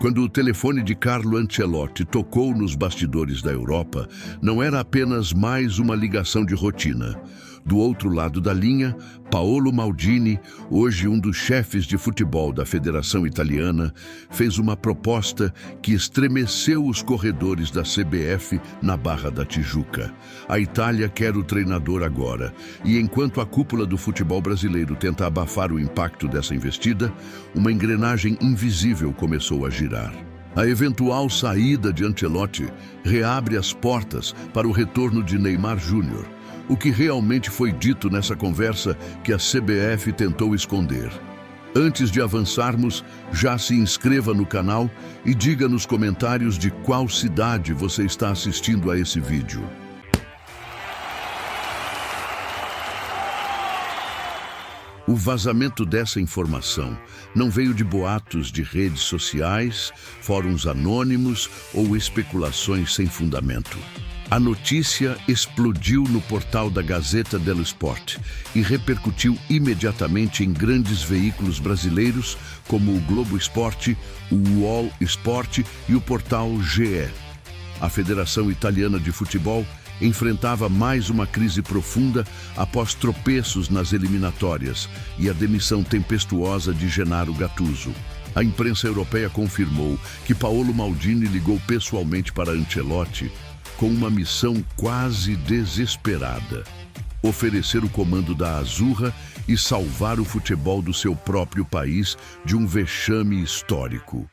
Quando o telefone de Carlo Ancelotti tocou nos bastidores da Europa, não era apenas mais uma ligação de rotina. Do outro lado da linha, Paolo Maldini, hoje um dos chefes de futebol da Federação Italiana, fez uma proposta que estremeceu os corredores da CBF na Barra da Tijuca. A Itália quer o treinador agora, e enquanto a cúpula do futebol brasileiro tenta abafar o impacto dessa investida, uma engrenagem invisível começou a girar. A eventual saída de Ancelotti reabre as portas para o retorno de Neymar Júnior. O que realmente foi dito nessa conversa que a CBF tentou esconder. Antes de avançarmos, já se inscreva no canal e diga nos comentários de qual cidade você está assistindo a esse vídeo. O vazamento dessa informação não veio de boatos de redes sociais, fóruns anônimos ou especulações sem fundamento. A notícia explodiu no portal da Gazzetta dello Sport e repercutiu imediatamente em grandes veículos brasileiros como o Globo Esporte, o UOL Sport e o portal GE. A Federação Italiana de Futebol enfrentava mais uma crise profunda após tropeços nas eliminatórias e a demissão tempestuosa de Gennaro Gattuso. A imprensa europeia confirmou que Paolo Maldini ligou pessoalmente para Ancelotti com uma missão quase desesperada: oferecer o comando da Azurra e salvar o futebol do seu próprio país de um vexame histórico.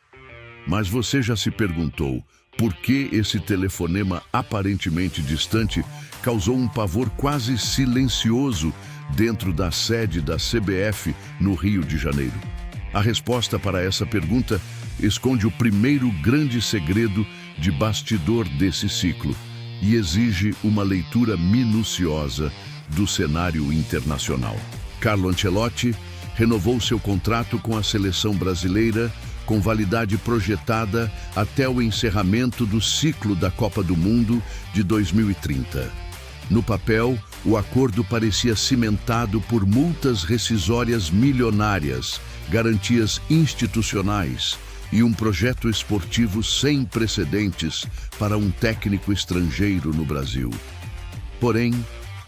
Mas você já se perguntou por que esse telefonema aparentemente distante causou um pavor quase silencioso dentro da sede da CBF no Rio de Janeiro? A resposta para essa pergunta esconde o primeiro grande segredo de bastidor desse ciclo e exige uma leitura minuciosa do cenário internacional. Carlo Ancelotti renovou seu contrato com a seleção brasileira com validade projetada até o encerramento do ciclo da Copa do Mundo de 2030. No papel, o acordo parecia cimentado por multas rescisórias milionárias, garantias institucionais e um projeto esportivo sem precedentes para um técnico estrangeiro no Brasil. Porém,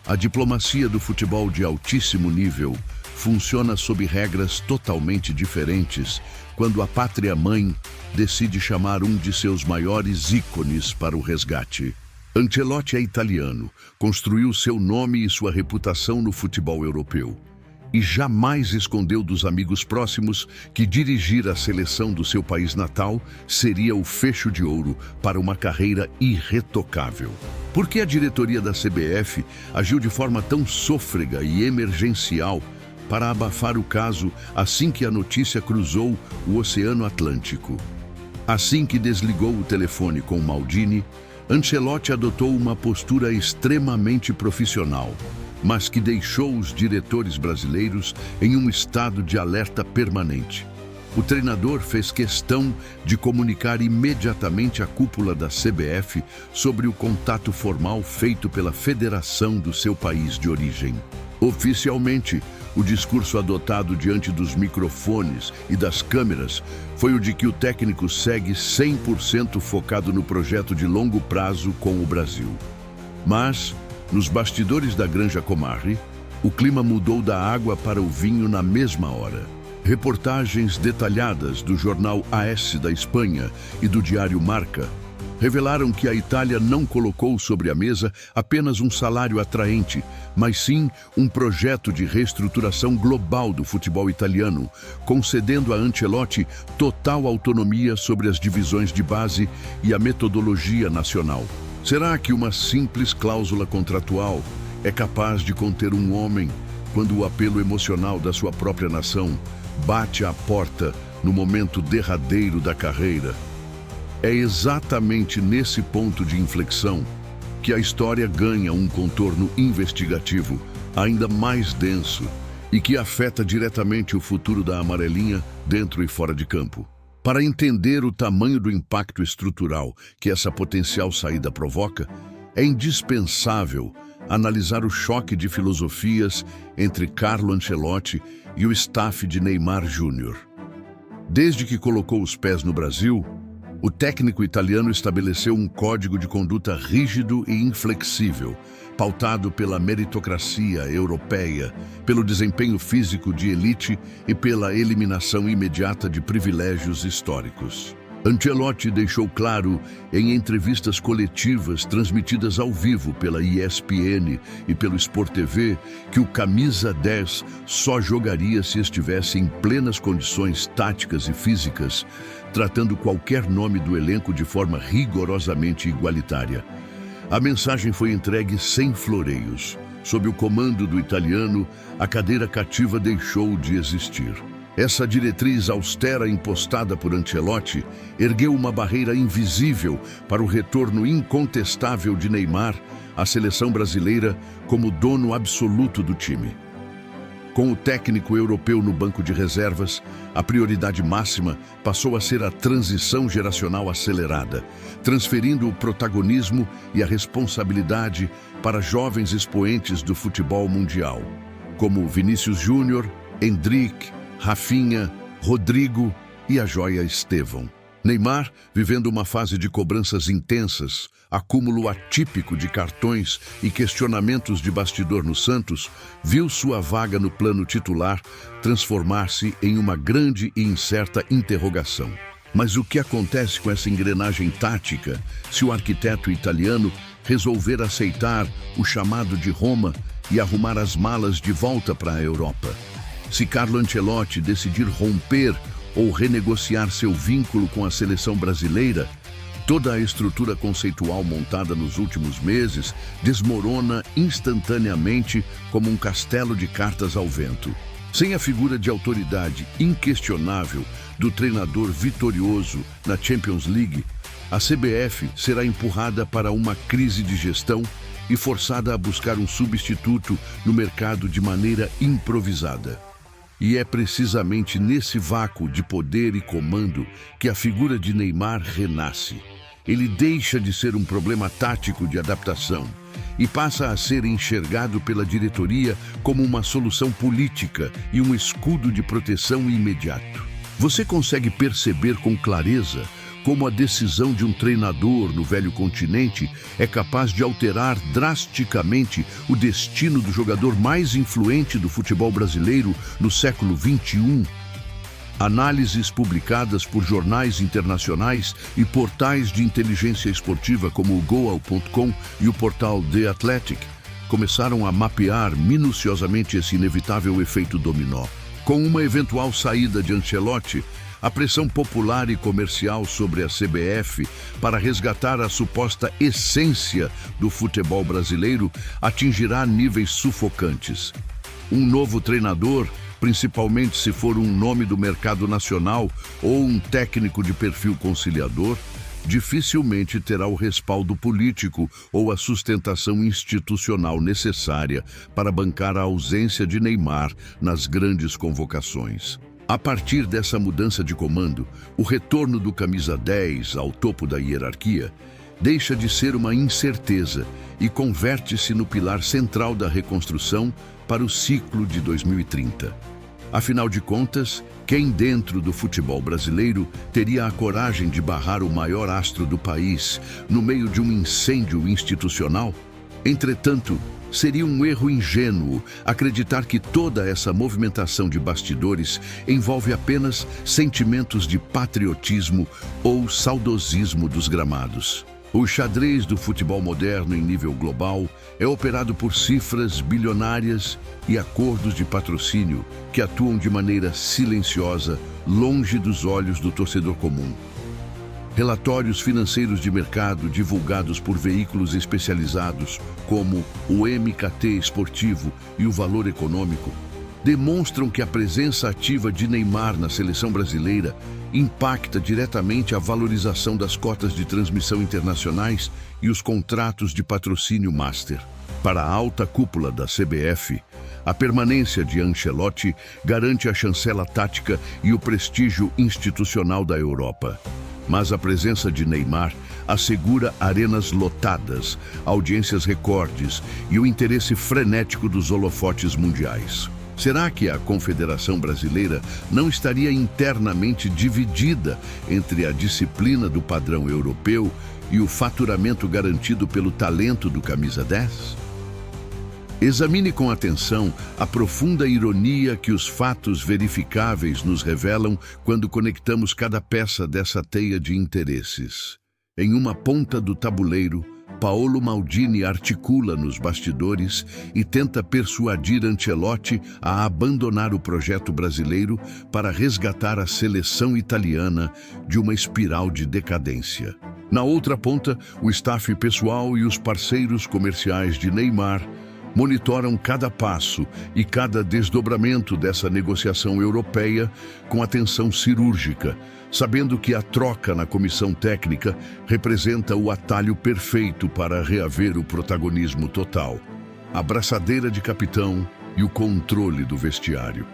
a diplomacia do futebol de altíssimo nível funciona sob regras totalmente diferentes quando a pátria-mãe decide chamar um de seus maiores ícones para o resgate. Ancelotti é italiano, construiu seu nome e sua reputação no futebol europeu e jamais escondeu dos amigos próximos que dirigir a seleção do seu país natal seria o fecho de ouro para uma carreira irretocável. Por que a diretoria da CBF agiu de forma tão sôfrega e emergencial para abafar o caso assim que a notícia cruzou o Oceano Atlântico? Assim que desligou o telefone com Maldini, Ancelotti adotou uma postura extremamente profissional, mas que deixou os diretores brasileiros em um estado de alerta permanente. O treinador fez questão de comunicar imediatamente à cúpula da CBF sobre o contato formal feito pela federação do seu país de origem. Oficialmente, o discurso adotado diante dos microfones e das câmeras foi o de que o técnico segue 100% focado no projeto de longo prazo com o Brasil. Mas, nos bastidores da Granja Comari, o clima mudou da água para o vinho na mesma hora. Reportagens detalhadas do jornal AS da Espanha e do diário Marca revelaram que a Itália não colocou sobre a mesa apenas um salário atraente, mas sim um projeto de reestruturação global do futebol italiano, concedendo a Ancelotti total autonomia sobre as divisões de base e a metodologia nacional. Será que uma simples cláusula contratual é capaz de conter um homem quando o apelo emocional da sua própria nação bate à porta no momento derradeiro da carreira? É exatamente nesse ponto de inflexão que a história ganha um contorno investigativo ainda mais denso e que afeta diretamente o futuro da amarelinha dentro e fora de campo. Para entender o tamanho do impacto estrutural que essa potencial saída provoca, é indispensável analisar o choque de filosofias entre Carlo Ancelotti e o staff de Neymar Júnior. Desde que colocou os pés no Brasil, o técnico italiano estabeleceu um código de conduta rígido e inflexível, pautado pela meritocracia europeia, pelo desempenho físico de elite e pela eliminação imediata de privilégios históricos. Ancelotti deixou claro em entrevistas coletivas transmitidas ao vivo pela ESPN e pelo Sport TV que o camisa 10 só jogaria se estivesse em plenas condições táticas e físicas, tratando qualquer nome do elenco de forma rigorosamente igualitária. A mensagem foi entregue sem floreios. Sob o comando do italiano, a cadeira cativa deixou de existir. Essa diretriz austera impostada por Ancelotti ergueu uma barreira invisível para o retorno incontestável de Neymar à seleção brasileira como dono absoluto do time. Com o técnico europeu no banco de reservas, a prioridade máxima passou a ser a transição geracional acelerada, transferindo o protagonismo e a responsabilidade para jovens expoentes do futebol mundial, como Vinícius Júnior, Endrick, Rafinha, Rodrigo e a joia Estevão. Neymar, vivendo uma fase de cobranças intensas, acúmulo atípico de cartões e questionamentos de bastidor no Santos, viu sua vaga no plano titular transformar-se em uma grande e incerta interrogação. Mas o que acontece com essa engrenagem tática se o arquiteto italiano resolver aceitar o chamado de Roma e arrumar as malas de volta para a Europa? Se Carlo Ancelotti decidir romper ou renegociar seu vínculo com a seleção brasileira, toda a estrutura conceitual montada nos últimos meses desmorona instantaneamente como um castelo de cartas ao vento. Sem a figura de autoridade inquestionável do treinador vitorioso na Champions League, a CBF será empurrada para uma crise de gestão e forçada a buscar um substituto no mercado de maneira improvisada. E é precisamente nesse vácuo de poder e comando que a figura de Neymar renasce. Ele deixa de ser um problema tático de adaptação e passa a ser enxergado pela diretoria como uma solução política e um escudo de proteção imediato. Você consegue perceber com clareza como a decisão de um treinador no velho continente é capaz de alterar drasticamente o destino do jogador mais influente do futebol brasileiro no século XXI. Análises publicadas por jornais internacionais e portais de inteligência esportiva como o Goal.com e o portal The Athletic começaram a mapear minuciosamente esse inevitável efeito dominó. Com uma eventual saída de Ancelotti, a pressão popular e comercial sobre a CBF para resgatar a suposta essência do futebol brasileiro atingirá níveis sufocantes. Um novo treinador, principalmente se for um nome do mercado nacional ou um técnico de perfil conciliador, dificilmente terá o respaldo político ou a sustentação institucional necessária para bancar a ausência de Neymar nas grandes convocações. A partir dessa mudança de comando, o retorno do camisa 10 ao topo da hierarquia deixa de ser uma incerteza e converte-se no pilar central da reconstrução para o ciclo de 2030. Afinal de contas, quem dentro do futebol brasileiro teria a coragem de barrar o maior astro do país no meio de um incêndio institucional? Entretanto, seria um erro ingênuo acreditar que toda essa movimentação de bastidores envolve apenas sentimentos de patriotismo ou saudosismo dos gramados. O xadrez do futebol moderno em nível global é operado por cifras bilionárias e acordos de patrocínio que atuam de maneira silenciosa, longe dos olhos do torcedor comum. Relatórios financeiros de mercado divulgados por veículos especializados, como o MKT Esportivo e o Valor Econômico, demonstram que a presença ativa de Neymar na seleção brasileira impacta diretamente a valorização das cotas de transmissão internacionais e os contratos de patrocínio master. Para a alta cúpula da CBF, a permanência de Ancelotti garante a chancela tática e o prestígio institucional da Europa. Mas a presença de Neymar assegura arenas lotadas, audiências recordes e o interesse frenético dos holofotes mundiais. Será que a Confederação Brasileira não estaria internamente dividida entre a disciplina do padrão europeu e o faturamento garantido pelo talento do camisa 10? Examine com atenção a profunda ironia que os fatos verificáveis nos revelam quando conectamos cada peça dessa teia de interesses. Em uma ponta do tabuleiro, Paolo Maldini articula nos bastidores e tenta persuadir Ancelotti a abandonar o projeto brasileiro para resgatar a seleção italiana de uma espiral de decadência. Na outra ponta, o staff pessoal e os parceiros comerciais de Neymar monitoram cada passo e cada desdobramento dessa negociação europeia com atenção cirúrgica, sabendo que a troca na comissão técnica representa o atalho perfeito para reaver o protagonismo total, a braçadeira de capitão e o controle do vestiário.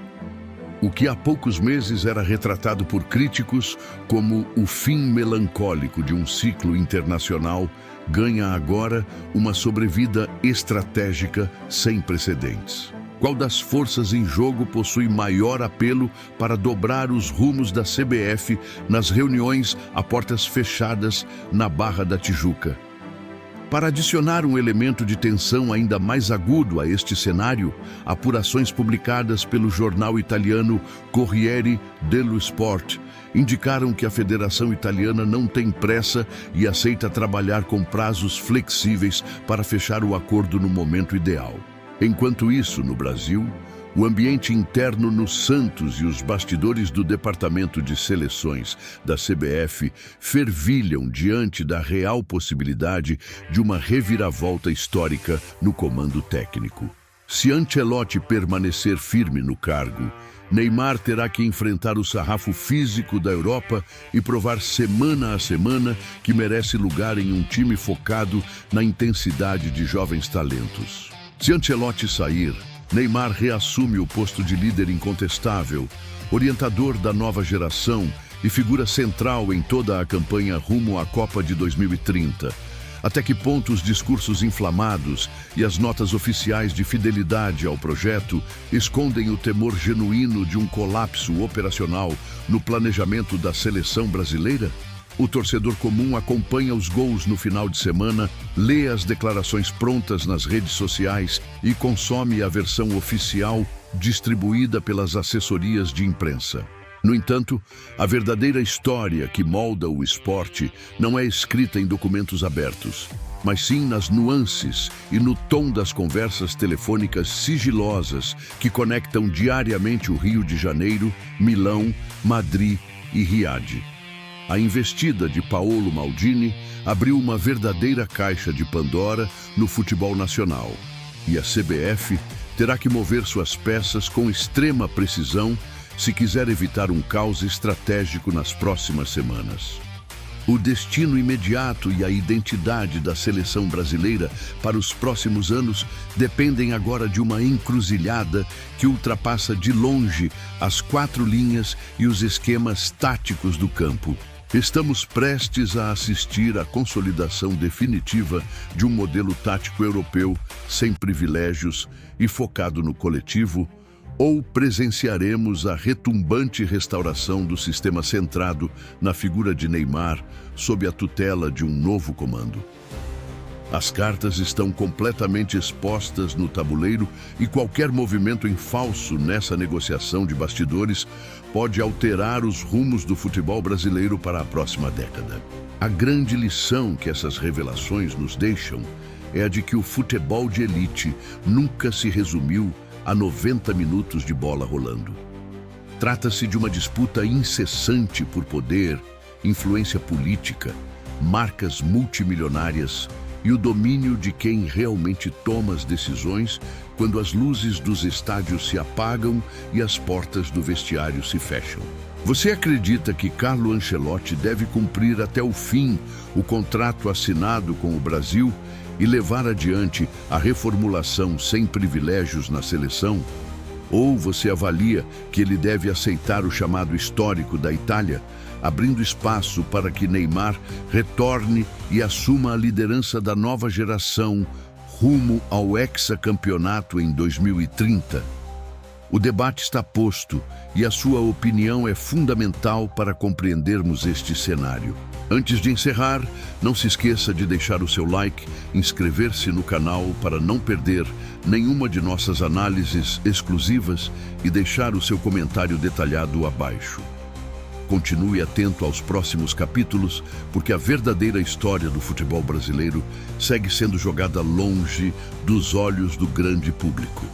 O que há poucos meses era retratado por críticos como o fim melancólico de um ciclo internacional ganha agora uma sobrevida estratégica sem precedentes. Qual das forças em jogo possui maior apelo para dobrar os rumos da CBF nas reuniões a portas fechadas na Barra da Tijuca? Para adicionar um elemento de tensão ainda mais agudo a este cenário, apurações publicadas pelo jornal italiano Corriere dello Sport indicaram que a Federação Italiana não tem pressa e aceita trabalhar com prazos flexíveis para fechar o acordo no momento ideal. Enquanto isso, no Brasil, o ambiente interno no Santos e os bastidores do Departamento de Seleções da CBF fervilham diante da real possibilidade de uma reviravolta histórica no comando técnico. Se Ancelotti permanecer firme no cargo, Neymar terá que enfrentar o sarrafo físico da Europa e provar semana a semana que merece lugar em um time focado na intensidade de jovens talentos. Se Ancelotti sair, Neymar reassume o posto de líder incontestável, orientador da nova geração e figura central em toda a campanha rumo à Copa de 2030. Até que ponto os discursos inflamados e as notas oficiais de fidelidade ao projeto escondem o temor genuíno de um colapso operacional no planejamento da seleção brasileira? O torcedor comum acompanha os gols no final de semana, lê as declarações prontas nas redes sociais e consome a versão oficial distribuída pelas assessorias de imprensa. No entanto, a verdadeira história que molda o esporte não é escrita em documentos abertos, mas sim nas nuances e no tom das conversas telefônicas sigilosas que conectam diariamente o Rio de Janeiro, Milão, Madrid e Riad. A investida de Paolo Maldini abriu uma verdadeira caixa de Pandora no futebol nacional, e a CBF terá que mover suas peças com extrema precisão se quiser evitar um caos estratégico nas próximas semanas. O destino imediato e a identidade da seleção brasileira para os próximos anos dependem agora de uma encruzilhada que ultrapassa de longe as 4 linhas e os esquemas táticos do campo. Estamos prestes a assistir à consolidação definitiva de um modelo tático europeu sem privilégios e focado no coletivo, ou presenciaremos a retumbante restauração do sistema centrado na figura de Neymar sob a tutela de um novo comando. As cartas estão completamente expostas no tabuleiro e qualquer movimento em falso nessa negociação de bastidores pode alterar os rumos do futebol brasileiro para a próxima década. A grande lição que essas revelações nos deixam é a de que o futebol de elite nunca se resumiu a 90 minutos de bola rolando. Trata-se de uma disputa incessante por poder, influência política, marcas multimilionárias e o domínio de quem realmente toma as decisões quando as luzes dos estádios se apagam e as portas do vestiário se fecham. Você acredita que Carlo Ancelotti deve cumprir até o fim o contrato assinado com o Brasil e levar adiante a reformulação sem privilégios na seleção? Ou você avalia que ele deve aceitar o chamado histórico da Itália, abrindo espaço para que Neymar retorne e assuma a liderança da nova geração rumo ao hexacampeonato em 2030? O debate está posto e a sua opinião é fundamental para compreendermos este cenário. Antes de encerrar, não se esqueça de deixar o seu like, inscrever-se no canal para não perder nenhuma de nossas análises exclusivas e deixar o seu comentário detalhado abaixo. Continue atento aos próximos capítulos, porque a verdadeira história do futebol brasileiro segue sendo jogada longe dos olhos do grande público.